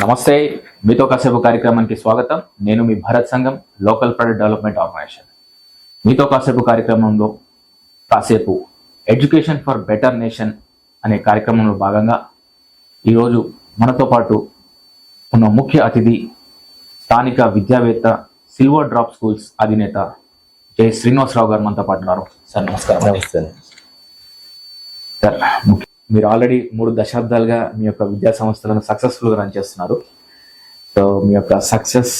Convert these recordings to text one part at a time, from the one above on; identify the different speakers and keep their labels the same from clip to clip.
Speaker 1: నమస్తే, మీతో కాసేపు కార్యక్రమానికి స్వాగతం. నేను మీ భరత్ సంఘం, లోకల్ ప్రొడక్ట్ డెవలప్మెంట్ ఆర్గనైజేషన్. మీతో కాసేపు కార్యక్రమంలో కాసేపు ఎడ్యుకేషన్ ఫర్ బెటర్ నేషన్ అనే కార్యక్రమంలో భాగంగా ఈరోజు మనతో పాటు ఉన్న ముఖ్య అతిథి స్థానిక విద్యావేత్త, సిల్వర్ డ్రాప్ స్కూల్స్ అధినేత జై శ్రీనివాసరావు గారు మనతో పాటు ఉన్నారు. సార్ నమస్కారం.
Speaker 2: నమస్తే
Speaker 1: సార్, మీరు ఆల్రెడీ 3 దశాబ్దాలుగా మీ యొక్క విద్యా సంస్థలను సక్సెస్ఫుల్గా రన్ చేస్తున్నారు. సో మీ యొక్క సక్సెస్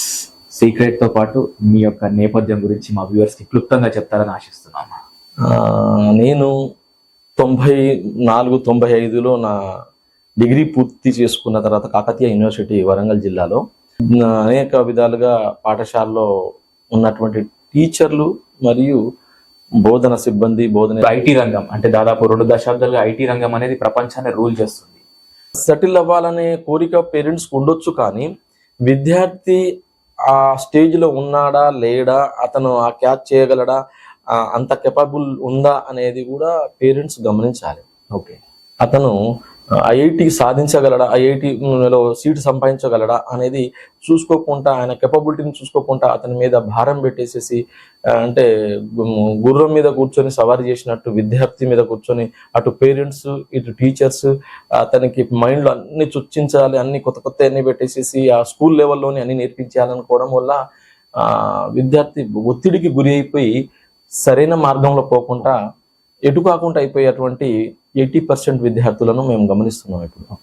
Speaker 1: సీక్రెట్తో పాటు మీ యొక్క నేపథ్యం గురించి మా వ్యూవర్స్కి క్లుప్తంగా చెప్తారని ఆశిస్తున్నాము.
Speaker 2: నేను 94-95లో నా డిగ్రీ పూర్తి చేసుకున్న తర్వాత కాకతీయ యూనివర్సిటీ వరంగల్ జిల్లాలో అనేక విధాలుగా పాఠశాలలో ఉన్నటువంటి టీచర్లు మరియు బోధన సిబ్బంది
Speaker 1: ఐటీ రంగం అంటే దాదాపు 2 దశాబ్దాలుగా ఐటీ రంగం అనేది ప్రపంచాన్ని రూల్ చేస్తుంది.
Speaker 2: సెటిల్ అవ్వాలనే కోరిక పేరెంట్స్కి ఉండొచ్చు, కానీ విద్యార్థి ఆ స్టేజ్లో ఉన్నాడా లేడా, అతను ఆ క్యాచ్ చేయగలడా, అంత కెపబుల్ ఉందా అనేది కూడా పేరెంట్స్ గమనించాలి.
Speaker 1: ఓకే,
Speaker 2: అతను ఐఐటి సాధించగలడా, ఐఐటిలో సీటు సంపాదించగలడా అనేది చూసుకోకుండా, ఆయన కెపబిలిటీని చూసుకోకుండా అతని మీద భారం పెట్టేసేసి, అంటే గుర్రం మీద కూర్చొని సవారీ చేసినట్టు విద్యార్థి మీద కూర్చొని అటు పేరెంట్స్ ఇటు టీచర్స్ అతనికి మైండ్లో అన్ని చొచ్చించాలి, అన్ని కొత్త అన్ని పెట్టేసేసి ఆ స్కూల్ లెవెల్లోనే అన్ని నేర్పించాలనుకోవడం వల్ల విద్యార్థి ఒత్తిడికి గురి అయిపోయి సరైన మార్గంలో పోకుండా ఎటు కాకుండా అయిపోయేటువంటి 80% విద్యార్థులను మేము గమనిస్తున్నాం ఇప్పుడు.